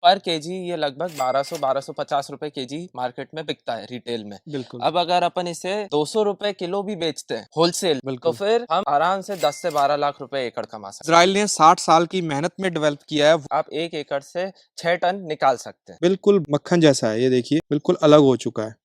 पर केजी ये लगभग 1250 रुपए केजी मार्केट में बिकता है रिटेल में। बिल्कुल अब अगर अपन इसे 200 रुपए किलो भी बेचते हैं होलसेल, तो बिल्कुल। फिर हम आराम से 10 से 12 लाख रुपए एकड़ कमा सकते इजराइल ने 60 साल की मेहनत में डेवलप किया है। हैं। आप 1 एकड़ से 6 टन निकाल सकते हैं। बिल्कुल मक्खन जैसा है, ये देखिए बिल्कुल अलग हो चुका है।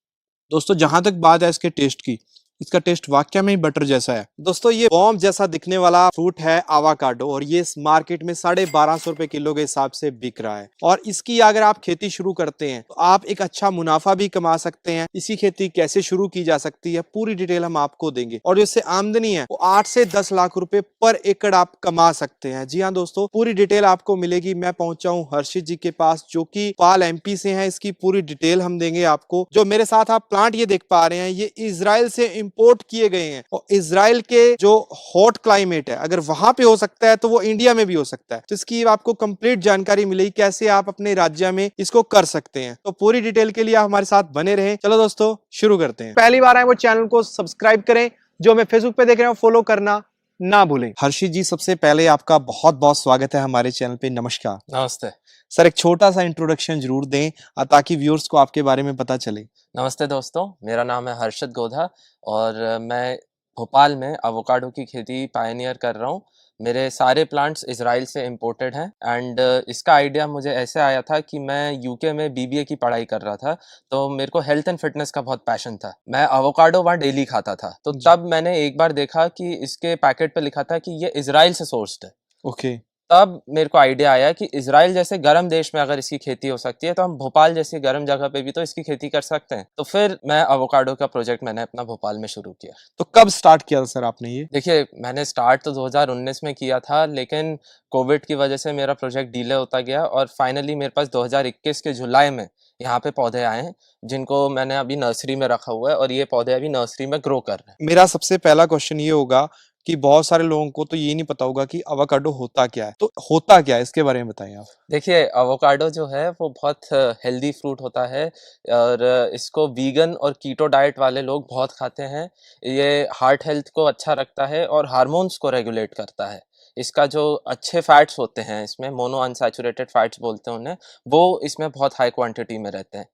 दोस्तों जहां तक बात है इसके टेस्ट की, इसका टेस्ट वाकई में ही बटर जैसा है। दोस्तों ये बॉम्ब जैसा दिखने वाला फ्रूट है आवाकाडो, और ये इस मार्केट में 1250 रुपए किलो के हिसाब से बिक रहा है। और इसकी अगर आप खेती शुरू करते हैं तो आप एक अच्छा मुनाफा भी कमा सकते हैं। इसी खेती कैसे शुरू की जा सकती है पूरी डिटेल हम आपको देंगे, और इससे आमदनी है वो 8 से 10 लाख रुपए पर एकड़ आप कमा सकते हैं। जी हाँ दोस्तों, पूरी डिटेल आपको मिलेगी। मैं पहुंचा हूँ हर्षित जी के पास, जो कि पाल एमपी से हैं। इसकी पूरी डिटेल हम देंगे आपको। जो मेरे साथ आप प्लांट ये देख पा रहे हैं, ये इजराइल से इंपोर्ट किए गए हैं, और इजराइल के जो हॉट क्लाइमेट है, अगर वहां पे हो सकता है तो वो इंडिया में भी हो सकता है। तो इसकी आपको कंप्लीट जानकारी मिलेगी कैसे आप अपने राज्य में इसको कर सकते हैं। तो पूरी डिटेल के लिए आप हमारे साथ बने रहें। चलो दोस्तों शुरू करते हैं। पहली बार आए वो चैनल को सब्सक्राइब करें, जो हमें फेसबुक पे देख रहे हैं फॉलो करना ना भूलें। हर्षित जी, सबसे पहले आपका बहुत बहुत स्वागत है हमारे चैनल पे। नमस्कार। नमस्ते। सर एक छोटा सा इंट्रोडक्शन जरूर दें ताकि व्यूअर्स को आपके बारे में पता चले। नमस्ते दोस्तों, मेरा नाम है हर्षित गोधा और मैं भोपाल में एवोकाडो की खेती पायनियर कर रहा हूँ। मेरे सारे प्लांट्स इजराइल से इंपोर्टेड हैं एंड इसका आइडिया मुझे ऐसे आया था कि मैं यूके में बीबीए की पढ़ाई कर रहा था, तो मेरे को हेल्थ एंड फिटनेस का बहुत पैशन था। मैं एवोकाडो वहाँ डेली खाता था, तो तब मैंने एक बार देखा कि इसके पैकेट पे लिखा था कि ये इजराइल से सोर्स्ड है। ओके। तब मेरे को आइडिया आया कि इजराइल जैसे गर्म देश में अगर इसकी खेती हो सकती है, तो हम भोपाल जैसी गर्म जगह पे भी तो इसकी खेती कर सकते हैं। तो फिर मैं एवोकाडो का प्रोजेक्ट मैंने अपना भोपाल में शुरू किया। तो कब स्टार्ट किया था सर आपने ये? देखिए, मैंने स्टार्ट तो 2019 में किया था, लेकिन कोविड की वजह से मेरा प्रोजेक्ट डिले होता गया और फाइनली मेरे पास 2021 के जुलाई में यहाँ पे पौधे आए हैं, जिनको मैंने अभी नर्सरी में रखा हुआ है और ये पौधे अभी नर्सरी में ग्रो कर रहे हैं। मेरा सबसे पहला क्वेश्चन ये होगा कि बहुत सारे लोगों को तो ये नहीं पता होगा कि अवाकाडो होता क्या है, तो होता क्या है इसके बारे में बताइए आप। देखिए, एवोकाडो जो है वो बहुत हेल्दी फ्रूट होता है और इसको वीगन और कीटो डाइट वाले लोग बहुत खाते हैं। ये हार्ट हेल्थ को अच्छा रखता है और हार्मोन्स को रेगुलेट करता है। इसका जो अच्छे फैट्स होते हैं, इसमें मोनो अनसैचुरेटेड फैट्स बोलते हैं उन्हें, वो इसमें बहुत हाई क्वांटिटी में रहते हैं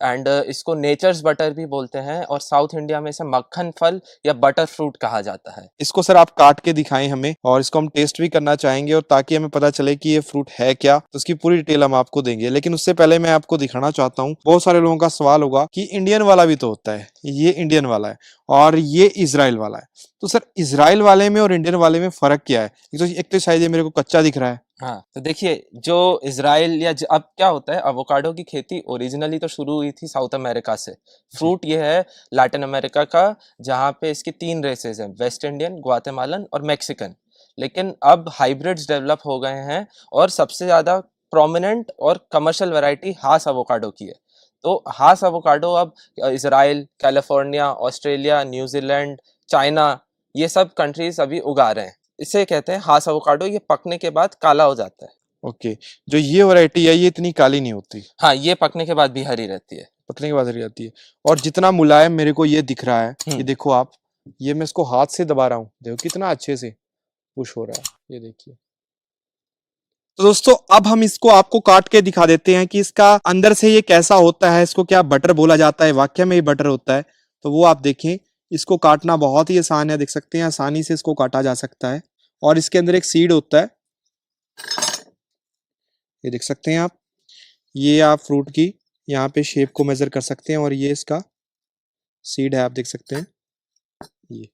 एंड इसको नेचर्स बटर भी बोलते हैं और साउथ इंडिया में इसे मक्खन फल या बटर फ्रूट कहा जाता है। इसको सर आप काट के दिखाएं हमें, और इसको हम टेस्ट भी करना चाहेंगे, और ताकि हमें पता चले कि ये फ्रूट है क्या, तो उसकी पूरी डिटेल हम आपको देंगे। लेकिन उससे पहले मैं आपको दिखाना चाहता हूँ, बहुत सारे लोगों का सवाल होगा कि इंडियन वाला भी तो होता है। ये इंडियन वाला है और ये इजराइल वाला है, तो सर इजराइल वाले में और इंडियन वाले में फर्क क्या है? एक तो शायद ये मेरे को कच्चा दिख रहा है। हाँ, तो देखिए, जो इजराइल या अब क्या होता है, अवोकाडो की खेती ओरिजिनली तो शुरू हुई थी साउथ अमेरिका से। जी। फ्रूट ये है लैटिन अमेरिका का, जहाँ पे इसकी 3 रेसेस हैं, वेस्ट इंडियन, ग्वाटेमालन और मेक्सिकन। लेकिन अब हाइब्रिड्स डेवलप हो गए हैं और सबसे ज़्यादा प्रोमिनेंट और कमर्शियल वैरायटी हास अवोकाडो की है। तो हास अवोकाडो अब Israel, California, Australia, New Zealand, China, ये सब कंट्रीज अभी उगा रहे हैं। इसे कहते हैं हास एवोकाडो। ये पकने के बाद काला हो जाता है। ओके। जो ये वैरायटी है ये इतनी काली नहीं होती, हाँ, ये पकने के बाद भी हरी रहती है। पकने के बाद हरी जाती है। और जितना मुलायम मेरे को ये दिख रहा है, ये हम्म। देखो आप, ये मैं इसको हाथ से दबा रहा हूँ, देखो कितना अच्छे से पुश हो रहा है, ये देखिए। तो दोस्तों अब हम इसको आपको काट के दिखा देते हैं कि इसका अंदर से ये कैसा होता है, इसको क्या बटर बोला जाता है, वाकई में ये बटर होता है। तो वो आप देखें, इसको काटना बहुत ही आसान है, देख सकते हैं आसानी से इसको काटा जा सकता है। और इसके अंदर एक सीड होता है, ये देख सकते हैं आप। ये आप फ्रूट की यहाँ पे शेप को मेजर कर सकते हैं, और ये इसका सीड है, आप देख सकते हैं। ये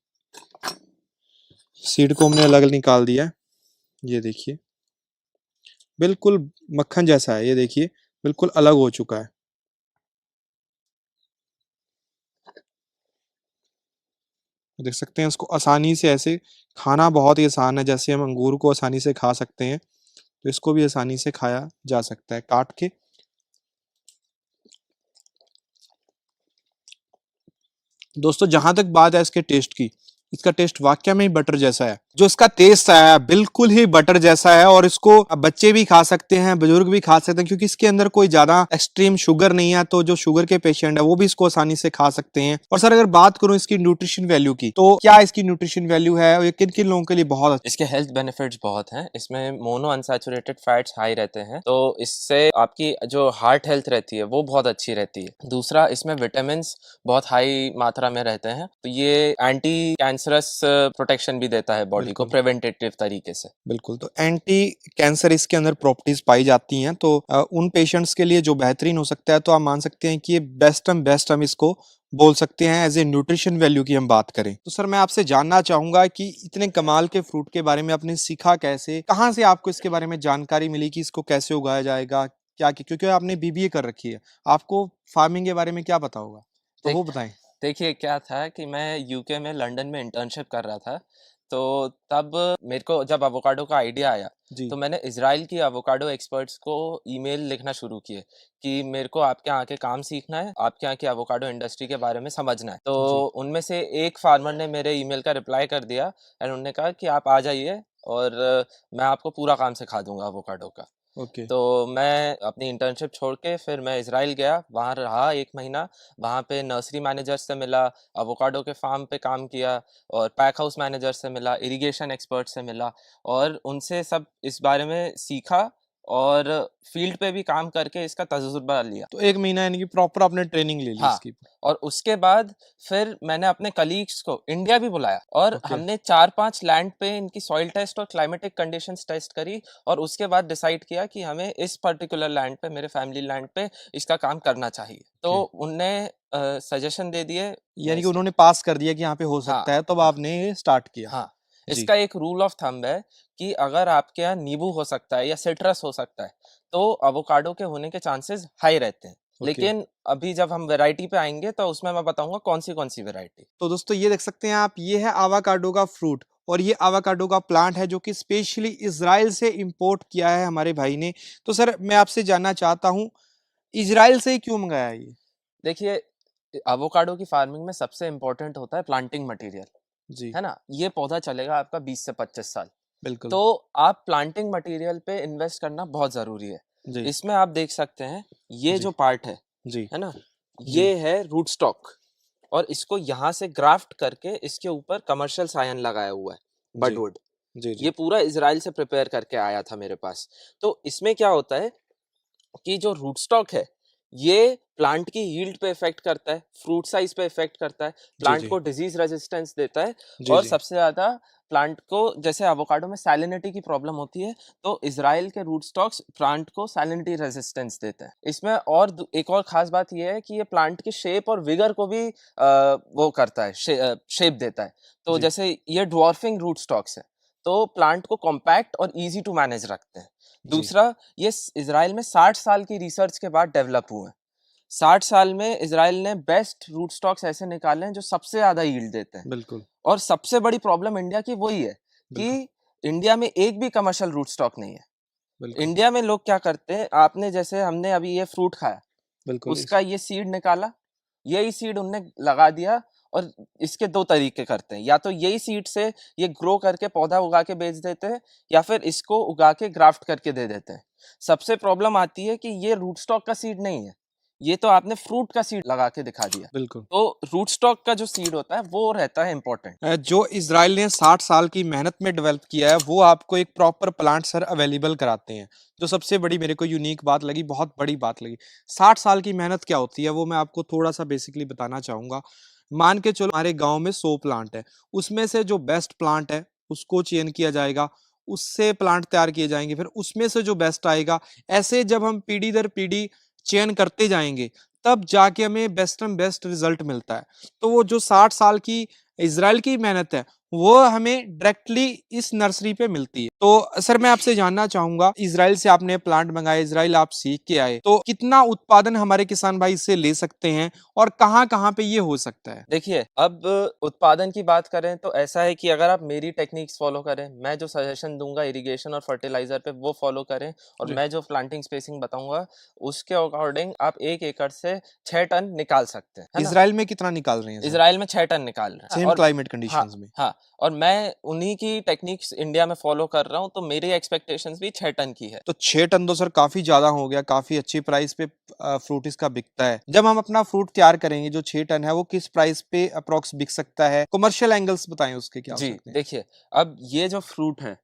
सीड को हमने अलग निकाल दिया है, ये देखिए बिल्कुल मक्खन जैसा है, ये देखिए बिल्कुल अलग हो चुका है। देख सकते हैं इसको आसानी से ऐसे खाना बहुत ही आसान है, जैसे हम अंगूर को आसानी से खा सकते हैं, तो इसको भी आसानी से खाया जा सकता है काट के। दोस्तों जहां तक बात है इसके टेस्ट की, इसका टेस्ट वाकई में ही बटर जैसा है। जो इसका टेस्ट है बिल्कुल ही बटर जैसा है और इसको बच्चे भी खा सकते हैं, बुजुर्ग भी खा सकते हैं, क्योंकि इसके अंदर कोई ज्यादा एक्सट्रीम शुगर नहीं है, तो जो शुगर के पेशेंट है वो भी इसको आसानी से खा सकते हैं। और सर अगर बात करूं इसकी न्यूट्रिशन वैल्यू की, तो क्या इसकी न्यूट्रिशन वैल्यू है और ये किन किन लोगों के लिए बहुत अच्छा? इसके हेल्थ बेनिफिट्स बहुत हैं। इसमें मोनो अनसैचुरेटेड फैट्स हाई रहते हैं, तो इससे आपकी जो हार्ट हेल्थ रहती है वो बहुत अच्छी रहती है। दूसरा, इसमें विटामिन्स बहुत हाई मात्रा में रहते हैं, तो ये एंटी कैंसरस प्रोटेक्शन भी देता है बॉडी को बिल्कुल प्रिवेंटेटिव तरीके से। बिल्कुल, तो एंटी कैंसर इसके अंदर प्रॉपर्टीज पाई जाती हैं, तो उन पेशेंट्स के लिए जो बेहतरीन हो सकता है, तो आप मान सकते हैं कि ये बेस्ट हम इसको बोल सकते हैं एज ए न्यूट्रिशन वैल्यू की हम बात करें। तो सर मैं आपसे जानना चाहूंगा कि इतने कमाल के फ्रूट के बारे में आपने सीखा कैसे, कहाँ से आपको इसके बारे में जानकारी मिली कि इसको कैसे उगाया जाएगा, क्या, क्योंकि आपने बीबीए कर रखी है, आपको फार्मिंग के बारे में क्या पता होगा, तो देख वो बताएं। देखिए, क्या था कि मैं यूके में लंदन में इंटर्नशिप कर रहा था, तो तब मेरे को जब एवोकाडो का आइडिया आया, जी तो मैंने इज़राइल की एवोकाडो एक्सपर्ट्स को ईमेल लिखना शुरू किए कि मेरे को आपके यहाँ आके काम सीखना है, आपके यहाँ की एवोकाडो इंडस्ट्री के बारे में समझना है। तो जी उनमें से एक फार्मर ने मेरे ईमेल का रिप्लाई कर दिया एंड उन्होंने कहा कि आप आ जाइए और मैं आपको पूरा काम सिखा दूंगा एवोकाडो का। ओके तो मैं अपनी इंटर्नशिप छोड़ के फिर मैं इज़राइल गया, वहाँ रहा 1 महीना, वहाँ पे नर्सरी मैनेजर से मिला, एवोकाडो के फार्म पे काम किया और पैक हाउस मैनेजर से मिला, इरिगेशन एक्सपर्ट से मिला और उनसे सब इस बारे में सीखा और फील्ड पे भी काम करके इसका तजुर्बा लिया। तो 1 महीना यानी कि प्रॉपर आपने ट्रेनिंग ले ली हाँ, इसकी। और उसके बाद फिर मैंने अपने कलीग्स को इंडिया भी बुलाया और ओके हमने 4-5 लैंड पे इनकी सॉइल टेस्ट और क्लाइमेटिक कंडीशंस टेस्ट करी और उसके बाद डिसाइड किया कि हमें इस पर्टिकुलर लैंड पे, मेरे फैमिली लैंड पे इसका काम करना चाहिए। तो ओके, उनने सजेशन दे दिए। यानी कि उन्होंने पास कर दिया कि यहाँ पे हो हाँ, सकता है, तब हाँ, आपने ये स्टार्ट किया। हाँ। जी इसका एक रूल ऑफ थंब है कि अगर आपके यहाँ नींबू हो सकता है या सिट्रस हो सकता है, तो एवोकाडो के होने के चांसेस हाई रहते हैं। ओके। लेकिन अभी जब हम वैरायटी पे आएँगे तो उसमें मैं बताऊँगा कौन सी वैरायटी। तो दोस्तों ये देख सकते हैं आप, ये है आवाकाडो का फ्रूट और ये आवाकाडो का प्लांट है जो कि स्पेशली इजराइल से इंपोर्ट किया है हमारे भाई ने। तो सर मैं आपसे जानना चाहता हूँ, इजराइल से ही क्यों मंगाया ये? देखिए, एवोकाडो की फार्मिंग में सबसे इम्पोर्टेंट होता है प्लांटिंग मटेरियल, जी है ना? ये पौधा चलेगा आपका 20 से 25 साल। बिल्कुल। तो आप प्लांटिंग मटेरियल पे इन्वेस्ट करना बहुत ज़रूरी है। जी इसमें आप देख सकते हैं, ये जी जो पार्ट जी है ना? जी ये है रूट स्टॉक और इसको यहाँ से ग्राफ्ट करके इसके ऊपर कमर्शियल सायन लगाया हुआ है, जी बडवुड। जी ये जी पूरा इज़राइल से प्रिपेयर करके आया था मेरे पास। तो इसमें क्या होता है कि जो रूट स्टॉक है, ये प्लांट की यील्ड पे इफ़ेक्ट करता है, फ्रूट साइज़ पे इफ़ेक्ट करता है, जी प्लांट जी को डिज़ीज़ रेज़िस्टेंस देता है जी और जी सबसे ज़्यादा प्लांट को, जैसे एवोकाडो में सैलिनिटी की प्रॉब्लम होती है, तो इज़राइल के रूट स्टॉक्स प्लांट को सैलिनिटी रेज़िस्टेंस देते हैं। इसमें और एक और ख़ास बात ये है कि ये प्लांट की शेप और विगर को भी वो करता है, शेप देता है। तो जी जैसे ये ड्वार्फिंग रूट स्टॉक्स हैं, तो प्लांट को कॉम्पैक्ट और ईज़ी टू मैनेज रखते हैं। जी दूसरा, ये इज़राइल में 60 साल की रिसर्च के बाद डेवलप हुए हैं। 60 साल में इज़राइल ने बेस्ट रूट स्टॉक्स ऐसे निकाले हैं जो सबसे ज़्यादा यील्ड देते हैं। बिल्कुल और सबसे बड़ी प्रॉब्लम इंडिया की वही है कि बिल्कुल इंडिया में एक भी कमर्शियल रूट स्टॉक नहीं है। बिल्कुल इंडिया में लोग क्या करते हैं, आपने जैसे हमने अभी ये फ्रूट खाया, बिल्कुल उसका ये सीड निकाला, यही सीड उनने लगा दिया और इसके 2 तरीके करते हैं, या तो यही सीड से ये ग्रो करके पौधा उगा के बेच देते हैं या फिर इसको उगा के ग्राफ्ट करके दे देते हैं। सबसे प्रॉब्लम आती है कि ये रूट स्टॉक का सीड नहीं है, ये तो आपने फ्रूट का सीड लगा के दिखा दिया। बिल्कुल। तो रूट स्टॉक का जो सीड होता है वो रहता है इम्पोर्टेंट। जो इज़राइल ने 60 साल की मेहनत में डेवलप किया है, वो आपको एक प्रॉपर प्लांट सर अवेलेबल कराते हैं। जो सबसे बड़ी मेरे को यूनिक बात लगी, बहुत बड़ी बात लगी। 60 साल की मेहनत क्या होती है, वो मैं आपको थोड़ा-सा बेसिकली बताना चाहूँगा। मान के चलो हमारे गाँव में 100 प्लांट है, उसमें से जो बेस्ट प्लांट है, उसको चयन किया जाएगा, उससे प्लांट तैयार किए जाएँगे, फिर उसमें से जो बेस्ट आएगा, ऐसे जब हम पीढ़ी दर पीढ़ी चयन करते जाएँगे, तब जाके हमें बेस्ट रिज़ल्ट मिलता है। तो वो जो 60 साल की इज़राइल की मेहनत है, वो हमें डायरेक्टली इस नर्सरी पे मिलती है। तो सर मैं आपसे जानना चाहूँगा, इज़राइल से आपने प्लांट मँगाए, इज़राइल आप सीख के आए, तो कितना उत्पादन हमारे किसान भाई इससे ले सकते हैं और कहाँ-कहाँ पे ये हो सकता है? देखिए, अब उत्पादन की बात करें तो ऐसा है कि अगर आप मेरी टेक्निक्स फ़ॉलो करें, मैं जो सजेशन दूँगा इरिगेशन और फर्टिलाइज़र पे वो फ़ॉलो करें और जी। मैं जो प्लांटिंग स्पेसिंग बताऊँगा, उसके अकॉर्डिंग आप 1 एकड़ से 6 टन निकाल सकते हैं, है ना? इज़राइल में कितना निकाल रहे हैं सर? इज़राइल में 6 टन निकाल रहे हैं सेम और क्लाइमेट हाँ, कंडीशंस में? हाँ, और मैं उन्हीं की टेक्निक्स इंडिया में फॉलो कर रहा हूँ, तो मेरी एक्सपेक्टेशंस भी 6 टन की है। तो 6 टन तो सर काफ़ी ज़्यादा हो गया, काफ़ी अच्छी प्राइस पे फ्रूट इसका बिकता है। जब हम अपना फ्रूट तैयार करेंगे जो 6 टन है वो किस प्राइस पे अप्रॉक्स बिक सकता है? कमर्शियल एंगल्स बताएँ उसके क्या हो जी, सकते हैं? देखिए, अब ये जो फ्रूट है,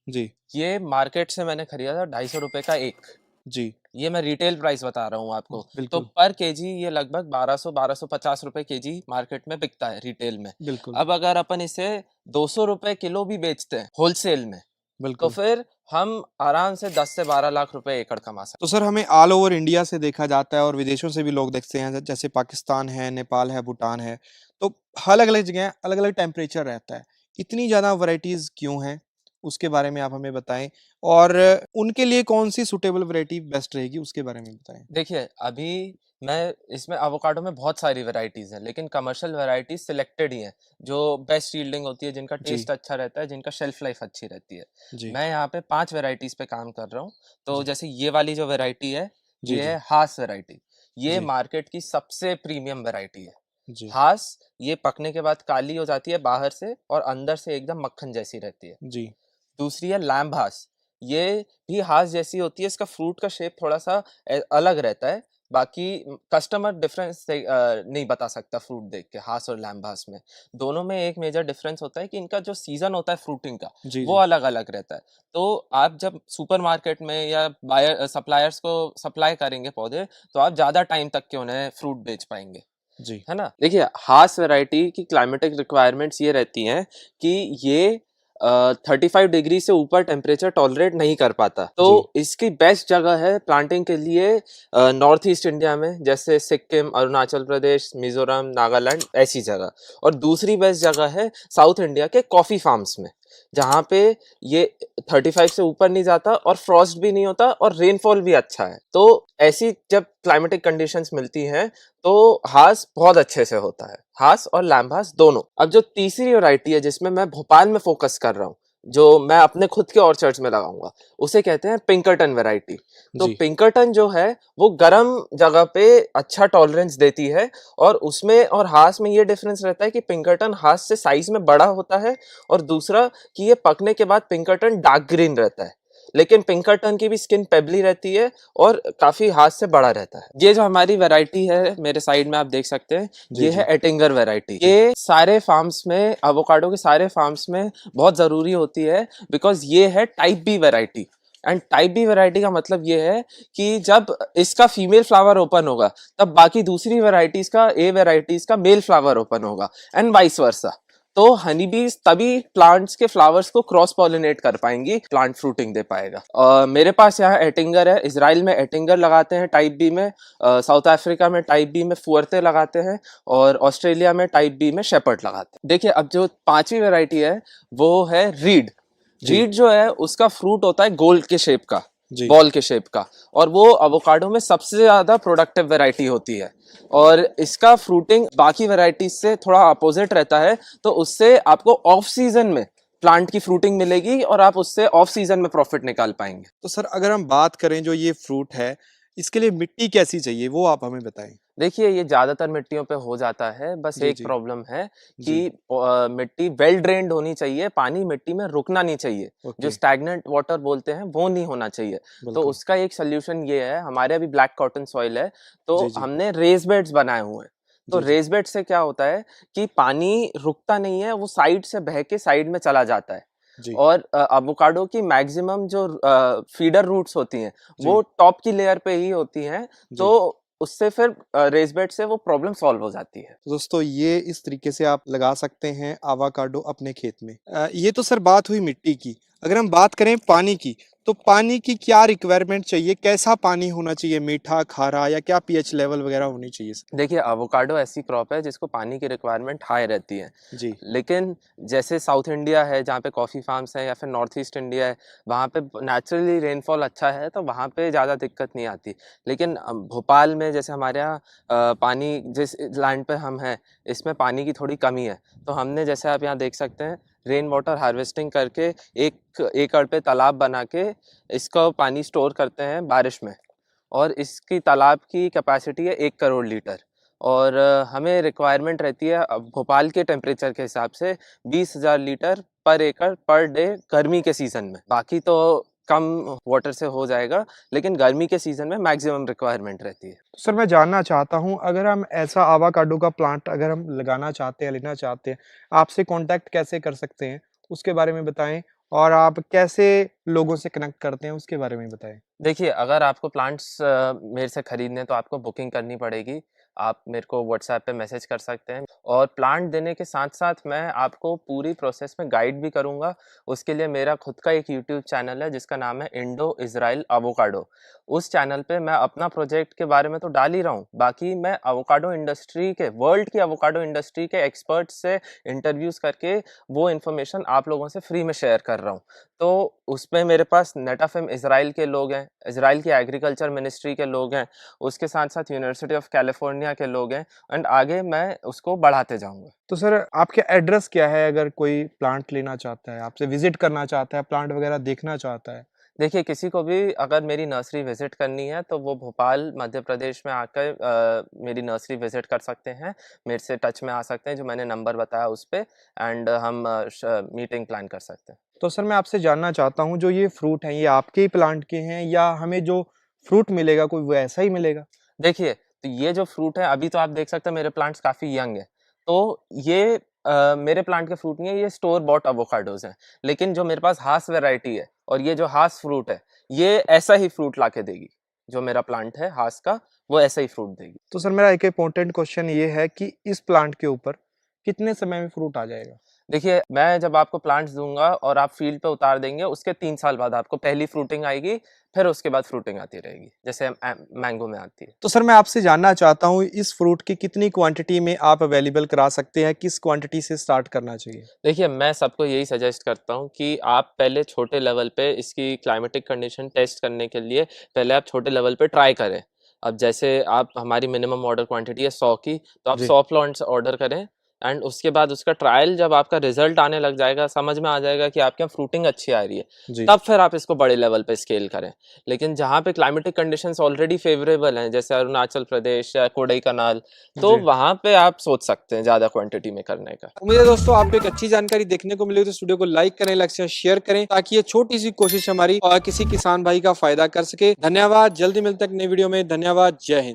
जी, ये मार्केट से मैंने खरीदा था ₹250 का एक। जी, ये मैं रिटेल प्राइस बता रहा हूँ आपको। तो बिल्कुल, पर केजी ये लगभग 1200-1250 रुपए केजी मार्केट में बिकता है रिटेल में। बिल्कुल, अब अगर अपन इसे 200 रुपए किलो भी बेचते हैं होलसेल में, तो बिल्कुल। फिर हम आराम से 10 से 12 लाख रुपए एकड़ कमा तो सकते सर हमें ऑल ओवर इंडिया से देखा जाता है और विदेशों से भी लोग देखते हैं, जैसे पाकिस्तान है, नेपाल है, भूटान है, तो अलग-अलग जगह अलग-अलग टेम्परेचर रहता है। इतनी ज़्यादा वैराइटीज़ क्यों हैं? उसके बारे में आप हमें बताएँ और उनके लिए कौन-सी सूटेबल वैराइटी बेस्ट रहेगी उसके बारे में बताएँ? हैं। देखिए, अभी मैं इसमें एवोकाडो में बहुत सारी वैराइटीज़ हैं, लेकिन कमर्शियल वैराइटीज़ सिलेक्टेड ही हैं, जो बेस्ट यील्डिंग होती है, जिनका जी, टेस्ट अच्छा रहता है, जिनका शेल्फ लाइफ अच्छी रहती है। जी, मैं यहाँ पे 5 वैराइटीज़ पे काम कर रहा हूँ। तो जी, जैसे ये वाली जो वैराइटी है, जी, ये जी, है हास वैराइटी। ये जी, मार्केट की सबसे प्रीमियम वैराइटी है। जी, हास, ये पकने के बाद काली हो जाती है बाहर से और अंदर से एकदम मक्खन जैसी रहती है। जी, दूसरी है लैम्ब हास। ये भी हास जैसी होती है, इसका फ्रूट का शेप थोड़ा-सा अलग रहता है। बाकी कस्टमर डिफरेंस नहीं बता सकता फ्रूट देख के हास और लैम्ब हास में। दोनों में एक मेजर डिफरेंस होता है कि इनका जो सीज़न होता है फ्रूटिंग का, जी, वो जी। अलग-अलग रहता है। तो आप जब सुपरमार्केट में या सप्लायर्स को सप्लाई करेंगे पौधे, तो आप ज़्यादा टाइम तक के उन्हें फ्रूट बेच पाएँगे। जी, है ना? देखिए, हास वैरायटी की क्लाइमेटिक रिक्वायरमेंट्स ये रहती हैं कि ये 35 डिग्री से ऊपर टेम्परेचर टॉलरेट नहीं कर पाता। तो जी, इसकी बेस्ट जगह है प्लांटिंग के लिए नॉर्थ ईस्ट इंडिया में, जैसे सिक्किम, अरुणाचल प्रदेश, मिज़ोरम, नागालैंड ऐसी जगह। और दूसरी बेस्ट जगह है साउथ इंडिया के कॉफ़ी फार्म्स में, जहाँ पे ये 35 से ऊपर नहीं जाता और फ्रॉस्ट भी नहीं होता और रेनफॉल भी अच्छा है। तो ऐसी जब क्लाइमेटिक कंडीशंस मिलती हैं, तो हास बहुत अच्छे से होता है, हास और लैम्बहास दोनों। अब जो तीसरी वैरायटी है जिसमें मैं भोपाल में फोकस कर रहा हूँ, जो मैं अपने खुद के ऑर्चर्ड्स में लगाऊंगा, उसे कहते हैं पिंकरटन वैरायटी। तो जी, पिंकरटन जो है वो गर्म जगह पे अच्छा टॉलरेंस देती है, और उसमें और हास में ये डिफरेंस रहता है कि पिंकरटन हास से साइज में बड़ा होता है, और दूसरा कि ये पकने के बाद पिंकरटन डार्क ग्रीन रहता है। लेकिन पिंकरटन की भी स्किन पेबली रहती है और काफी हाथ से बड़ा रहता है। ये जो हमारी वैरायटी है मेरे साइड में आप देख सकते हैं, जी, ये है जी, एटिंगर वैरायटी। जी, ये सारे फार्म्स में, एवोकाडो के सारे फार्म्स में बहुत जरूरी होती है, बिकॉज ये है type B variety. And type B variety का मतलब ये है कि जब इसका फीमेल फ्लावर ओपन होगा, तब बाकी दूसरी वैरायटीज का, ए वैरायटीज का मेल फ्लावर ओपन होगा, एंड वाइस वर्सा। तो हनी बीज तभी प्लांट्स के फ्लावर्स को क्रॉस पॉलिनेट कर पाएंगी, प्लांट फ्रूटिंग दे पाएगा। मेरे पास यहाँ एटिंगर है, इजराइल में एटिंगर लगाते हैं टाइप बी में, साउथ अफ्रीका में टाइप बी में फुअर्ते लगाते हैं, और ऑस्ट्रेलिया में टाइप बी में शेपर्ड लगाते हैं। देखिए, अब जो पांचवी वैरायटी है वो है रीड। जी, रीड जो है उसका फ्रूट होता है गोल्ड के शेप का, जी, बॉल के शेप का, और वो अवोकाडो में सबसे ज्यादा प्रोडक्टिव वैरायटी होती है। और इसका फ्रूटिंग बाकी वैरायटीज से थोड़ा अपोजिट रहता है, तो उससे आपको ऑफ सीजन में प्लांट की फ्रूटिंग मिलेगी और आप उससे ऑफ सीजन में प्रॉफिट निकाल पाएंगे। तो सर अगर हम बात करें जो ये फ्रूट है, इसके लिए मिट्टी कैसी चाहिए वो आप हमें बताएँ? देखिए, ये ज़्यादातर मिट्टियों पे हो जाता है, बस जी, एक जी, प्रॉब्लम है कि जी, मिट्टी वेल ड्रेन्ड होनी चाहिए, पानी मिट्टी में रुकना नहीं चाहिए। जो ओके, स्टैग्नेंट वाटर बोलते हैं, वो नहीं होना चाहिए। तो बिल्कुल, उसका एक सॉल्यूशन ये है, हमारे अभी ब्लैक कॉटन सॉइल है, जी, तो जी, हमने रेज़ बेड्स बनाए हुए हैं। तो जी, जी, रेज़ बेड से क्या होता है कि पानी रुकता नहीं है, वो साइड से बह के साइड में चला जाता है। जी, और एवोकाडो की मैक्सिमम जो फीडर रूट्स होती हैं, वो जी, टॉप की लेयर पे ही होती हैं, जी। तो उससे फिर रेज़ बेड से वो प्रॉब्लम सॉल्व हो जाती है। तो दोस्तों ये इस तरीके से आप लगा सकते हैं आवाकाडो अपने खेत में। ये तो सर बात हुई मिट्टी की। अगर हम बात करें पानी की, तो पानी की क्या रिक्वायरमेंट चाहिए? कैसा पानी होना चाहिए? मीठा, खारा या क्या पीएच लेवल वगैरह होनी चाहिए सर? देखिए, एवोकाडो ऐसी क्रॉप है जिसको पानी की रिक्वायरमेंट हाई रहती है। जी, लेकिन जैसे साउथ इंडिया है जहाँ पे कॉफ़ी फार्म्स हैं, या फिर नॉर्थ ईस्ट इंडिया है, वहाँ पे नेचुरली रेनफॉल अच्छा है, तो वहाँ पे ज़्यादा दिक्कत नहीं आती। लेकिन भोपाल में जैसे हमारे यहाँ पानी, जिस लैंड पे हम हैं, इसमें पानी की थोड़ी कमी है। तो हमने, जैसे आप यहाँ देख सकते हैं, रेन वाटर हार्वेस्टिंग करके एक एकड़ पे तालाब बना के इसका पानी स्टोर करते हैं बारिश में। और इसकी तालाब की कैपेसिटी है 1 करोड़ लीटर। और हमें रिक्वायरमेंट रहती है भोपाल के टेम्परेचर के हिसाब से 20,000 लीटर पर एकड़ पर डे गर्मी के सीज़न में। बाकी तो कम वाटर से हो जाएगा, लेकिन गर्मी के सीज़न में मैक्सिमम रिक्वायरमेंट रहती है। तो सर मैं जानना चाहता हूँ, अगर हम ऐसा आवाकाडो का प्लांट अगर हम लगाना चाहते हैं, लेना चाहते हैं, आपसे कॉन्टैक्ट कैसे कर सकते हैं? उसके बारे में बताएँ और आप कैसे लोगों से कनेक्ट करते हैं, उसके बारे में बताएँ? देखिए, अगर आपको प्लांट्स मेरे से खरीदने हैं तो आपको बुकिंग करनी पड़ेगी। आप मेरे को व्हाट्सएप पे मैसेज कर सकते हैं और प्लांट देने के साथ-साथ मैं आपको पूरी प्रोसेस में गाइड भी करूँगा। उसके लिए मेरा खुद का एक यूट्यूब चैनल है जिसका नाम है इंडो इज़राइल एवोकाडो। उस चैनल पे मैं अपना प्रोजेक्ट के बारे में तो डाल ही रहा हूँ, बाकी मैं एवोकाडो इंडस्ट्री के वर्ल्ड की एवोकाडो इंडस्ट्री के एक्सपर्ट्स से इंटरव्यूज़ करके वो इन्फॉर्मेशन आप लोगों से फ्री में शेयर कर रहा हूँ। तो उसमें मेरे पास नेटाफेम इज़राइल के लोग हैं, इज़राइल की एग्रीकल्चर मिनिस्ट्री के लोग हैं, उसके साथ-साथ यूनिवर्सिटी ऑफ कैलिफोर्निया के लोग हैं एंड आगे मैं उसको बढ़ाते जाऊँगा। तो सर आपके एड्रेस क्या है, अगर कोई प्लांट लेना चाहता है, आपसे विज़िट करना चाहता है, प्लांट वगैरह देखना चाहता है? देखिए, किसी को भी अगर मेरी नर्सरी विज़िट करनी है तो वो भोपाल मध्य प्रदेश में आकर मेरी नर्सरी विज़िट कर सकते हैं। मेरे से टच में आ सकते हैं, जो मैंने नंबर बताया उस पे एंड हम मीटिंग प्लान कर सकते हैं। तो सर मैं आपसे जानना चाहता हूँ, जो ये फ्रूट हैं, ये आपके ही प्लांट के हैं या हमें जो फ्रूट मिलेगा कोई वैसा ही मिलेगा? देखिए, तो ये जो फ्रूट है अभी तो आप देख सकते हैं मेरे प्लांट्स काफ़ी यंग हैं। तो ये मेरे प्लांट के फ्रूट नहीं है, ये स्टोर बॉट एवोकाडोज़ हैं। लेकिन जो मेरे पास हास वैरायटी है और ये जो हास फ्रूट है, ये ऐसा ही फ्रूट लाके देगी। जो मेरा प्लांट है हास का, वो ऐसा ही फ्रूट देगी। तो सर मेरा एक इम्पोर्टेंट क्वेश्चन ये है कि इस प्लांट के ऊपर कितने समय में फ्रूट आ जाएगा? देखिए, मैं जब आपको प्लांट्स दूँगा और आप फ़ील्ड पे उतार देंगे, उसके 3 साल बाद आपको पहली फ्रूटिंग आएगी, फिर उसके बाद फ्रूटिंग आती रहेगी, जैसे मैंगो में आती है। तो सर मैं आपसे जानना चाहता हूँ, इस फ्रूट की कितनी क्वांटिटी में आप अवेलेबल करा सकते हैं? किस क्वांटिटी से स्टार्ट करना चाहिए? देखिए, मैं सबको यही सजेस्ट करता हूँ कि आप पहले छोटे लेवल पे इसकी क्लाइमेटिक कंडीशन टेस्ट करने के लिए पहले आप छोटे लेवल पे ट्राई करें। अब जैसे आप हमारी मिनिमम ऑर्डर क्वांटिटी है 100 की, तो आप जी। 100 प्लांट्स ऑर्डर करें एंड उसके बाद उसका ट्रायल जब आपका रिज़ल्ट आने लग जाएगा, समझ में आ जाएगा कि आपके यहाँ फ्रूटिंग अच्छी आ रही है, जी। तब फिर आप इसको बड़े लेवल पे स्केल करें। लेकिन जहाँ पे क्लाइमेटिक कंडीशंस ऑलरेडी फ़ेवरेबल हैं, जैसे अरुणाचल प्रदेश या कोडाईकनाल, तो जी। वहाँ पे आप सोच सकते हैं ज़्यादा क्वांटिटी में करने का। उम्मीद है दोस्तों आपको एक अच्छी जानकारी देखने को मिली, तो इस वीडियो को लाइक करें, लाइक से शेयर करें, ताकि ये छोटी सी कोशिश हमारी और किसी किसान भाई का फायदा कर सके। धन्यवाद, जल्दी मिलते हैं एक नई वीडियो में। धन्यवाद, जय हिंद।